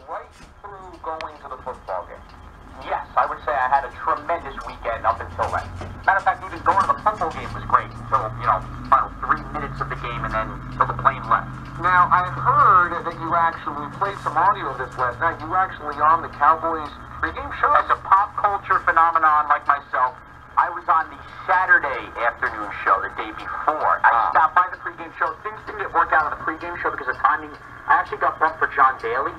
right through going to the football game. Yes, I would say I had a tremendous weekend up until then. Matter of fact, even going to the football game was great until, final 3 minutes of the game and then till the plane left. Now, I heard that you actually played some audio of this last night. You were actually on the Cowboys pregame show? As a pop culture phenomenon like myself, I was on the Saturday afternoon show the day before. I stopped by the pregame show. Things didn't get worked out on the pregame show because of timing. I actually got bumped for John Daly.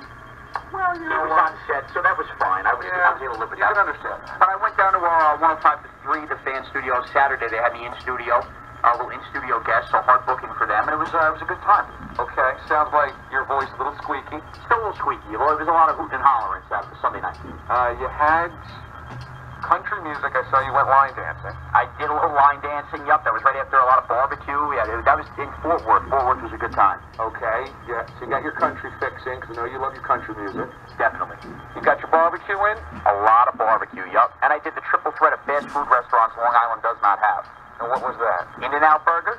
Well, He was on set, so that was fine. I was able to live with that. You can understand. But I went down to 105.3, the fan studio. Saturday, they had me in studio. A little in-studio guest, so hard booking for them. And it was a good time. Okay, sounds like your voice is a little squeaky. Still a little squeaky. There was a lot of hooting and hollering Sunday night. You had country music. I saw you went line dancing. I did a little line dancing. Yup, that was right after a lot of barbecue. Yeah, that was in Fort Worth. Fort Worth was a good time. Okay, yeah. So you got your country fix in, because I know you love your country music. Definitely. You got your barbecue in? A lot of barbecue, yup. And I did the triple threat of fast food restaurants Long Island does not have. And what was that? In-N-Out Burger,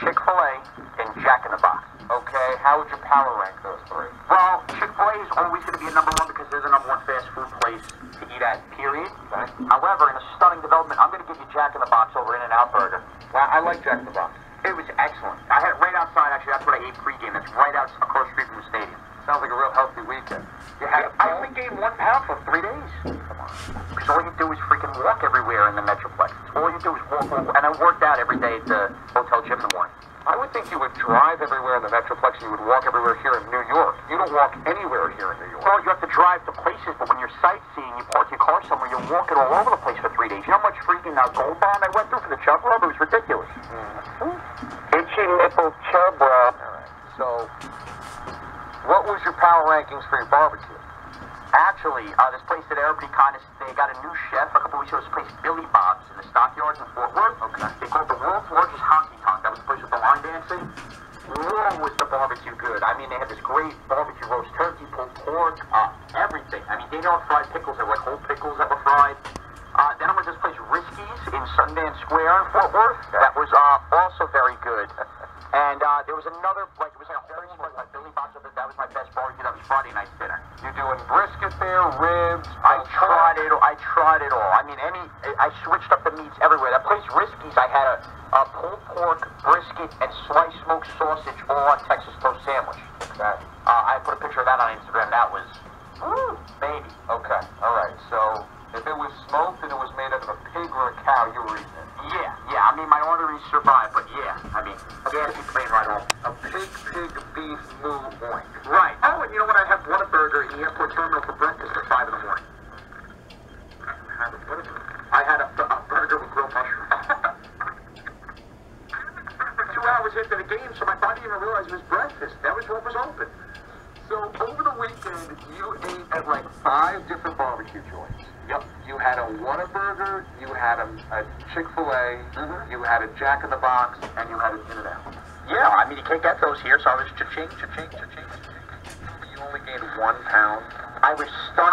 Chick-fil-A, and Jack in the Box. Okay, how would you power rank those three? Well, Chick-fil-A is always going to be a number one because they're the number one fast food place to eat at, period. Okay. However, in a stunning development, I'm going to give you Jack in the Box over In-N-Out Burger. Well, I like Jack in the Box. It was excellent. I had it right outside, actually. That's what I ate pregame. That's right out across the street from the stadium. Sounds like a real healthy weekend. You had I only gained 1 pound for 3 days. Come on. Because all you do is freaking walk everywhere in the Metroplex. All you do is walk. And I worked out every day at the hotel gym in the morning. I would think you would drive everywhere in the Metroplex and you would walk everywhere here in New York. You don't walk anywhere here in New York. Well, you have to drive to places, but when you're sightseeing, you park your car somewhere, you're walking all over the place for 3 days. You know how much freaking Gold Bond I went through for the chub rub? It was ridiculous. Itchy nipple chub rub. All right. So, what was your power rankings for your barbecue? Actually, this place that everybody they got a new chef a couple weeks ago. This place, Billy Bob's, in the Stockyards in Fort Worth. Okay. They call it the world's largest honky tonk. That was the place with the line dancing. Whoa, was the barbecue good. I mean, they had this great barbecue roast turkey, pulled pork, everything. I mean, they don't fried pickles. They were like whole pickles that were fried. Then I went to this place, Risky's, in Sundance Square in Fort Worth. That was also very good. And there was another, it was like a whole like Billy Bob's. That was my best barbecue. That was Friday night's dinner. You're doing brisket there, ribs. I tried it all. I mean, I switched up the meats everywhere. That place, Risky's, I had a pulled pork, brisket, and sliced smoked sausage all on Texas toast sandwich. Okay. I put a picture of that on Instagram. That was, baby. Okay. All right. So, if it was smoked and it was made out of a pig or a cow, you were eating it. Yeah. I mean, my arteries survived, but yeah. I mean, gas is playing right home. A pig, beef, moo, oink. Right. Oh, and you know what? I had Whataburger in the airport terminal for breakfast at 5 in the morning. I had a burger with grilled mushrooms. 2 hours after the game, so my body didn't even realize it was breakfast. That was what was open. So, over the weekend, you ate at like 5 different barbecue joints. Yep. You had a Whataburger, you had a Chick-fil-A, you had a Jack in the Box, and you had an In-N-Out. Yeah, I mean, you can't get those here, so I was cha-ching. You only gained 1 pound. I was stunned.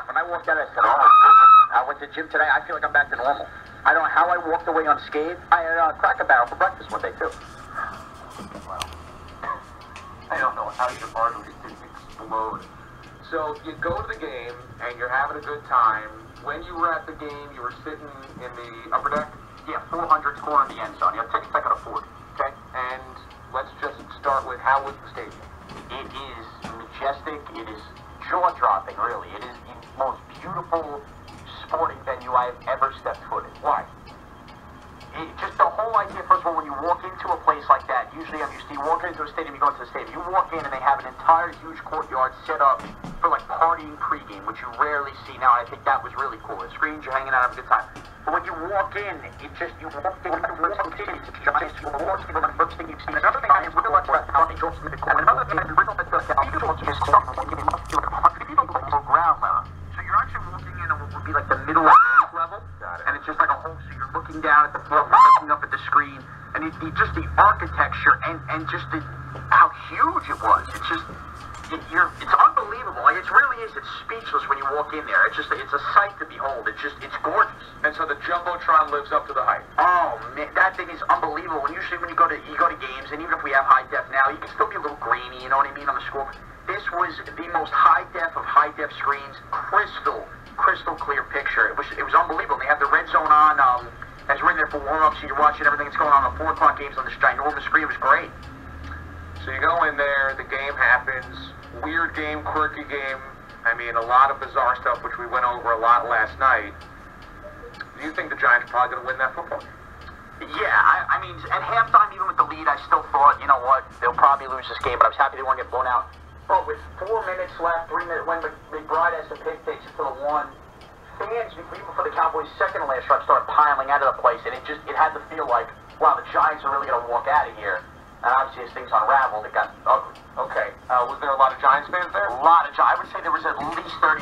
When I walked out, I said, oh, my goodness. I went to the gym today. I feel like I'm back to normal. I don't know how I walked away unscathed. I had Cracker Barrel for breakfast one day, too. Wow. I don't know how your arteries didn't explode. So, you go to the game, and you're having a good time. When you were at the game, you were sitting in the upper deck? Yeah, 400 score in the end zone. You have tickets I could afford. Okay. And let's just start with, how was the stadium? It is majestic. It is jaw-dropping, really. It is the most beautiful sporting venue I have ever stepped foot in. Why? Just the whole idea, first of all, when you walk into a place like that, usually I'm used to, you walk into a stadium, you go into the stadium, you walk in and they have an entire huge courtyard set up for like partying pregame, which you rarely see now, and I think that was really cool. The screens, you're hanging out, having a good time. But when you walk in, you walk in, it's a giant sports, the first thing you see. Another thing I realized about how they go to the court, another thing I realized about the usual is stuff when you walk to 100 feet below ground level. So you're actually walking in on what would be like the middle of the level, and it's just like a whole, so you're looking down at the floor, looking up at the screen, and just the architecture and just how huge it was. It's just, it's unbelievable. Like, it really is. It's speechless when you walk in there. It's a sight to behold. It's gorgeous. And so the Jumbotron lives up to the hype. Oh man, that thing is unbelievable. And usually when you go to games, and even if we have high def now, you can still be a little grainy. You know what I mean on the score. this was the most high-def of high-def screens, crystal clear picture. It was unbelievable. They have the red zone on, as we're in there for warm-ups, so you're watching everything that's going on the 4 o'clock games on this ginormous screen. It was great. So you go in there, the game happens, weird game, quirky game. I mean, a lot of bizarre stuff, which we went over a lot last night. Do you think the Giants are probably going to win that football game? Yeah, I mean, at halftime, even with the lead, I still thought, you know what, they'll probably lose this game, but I was happy they weren't get blown out. But with 4 minutes left, 3 minutes, when McBride has the pick, takes it to the 1, fans, even for the Cowboys' second to last drive, started piling out of the place, and it had to feel like, wow, the Giants are really going to walk out of here. And obviously, as things unraveled, it got ugly. Okay. Was there a lot of Giants fans there? A lot of Giants. I would say there was at least 35%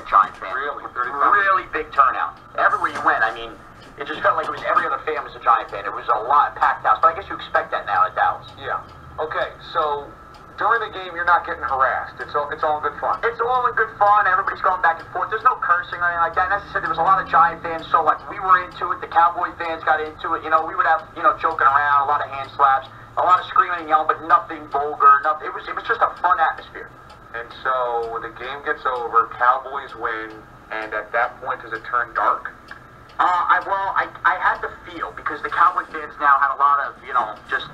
Giants fans. Really? 35%? Really big turnout. Everywhere you went, I mean, it just felt like it was every other fan was a Giant fan. It was a lot, packed house. But I guess you expect that now at Dallas. Yeah. Okay, so during the game, you're not getting harassed. It's all in good fun. It's all in good fun. Everybody's going back and forth. There's no cursing or anything like that. And as I said, there was a lot of Giant fans, so like we were into it. The Cowboy fans got into it. You know, we would have, you know, joking around, a lot of hand slaps, a lot of screaming and yelling, but nothing vulgar. Nothing. It was just a fun atmosphere. And so when the game gets over, Cowboys win, and at that point, does it turn dark? I had to feel, because the Cowboy fans now had a lot of, you know, just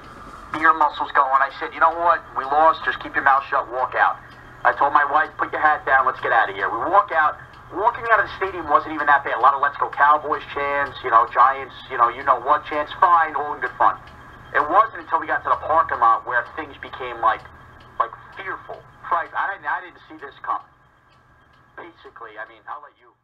beer muscles going. I said, you know what, we lost, just keep your mouth shut, walk out. I told my wife, put your hat down, let's get out of here. We walk out. Walking out of the stadium wasn't even that bad. A lot of Let's Go Cowboys chants, you know, Giants, you know what chants, fine, all in good fun. It wasn't until we got to the parking lot where things became like fearful. I didn't see this coming. Basically, I mean, I'll let you.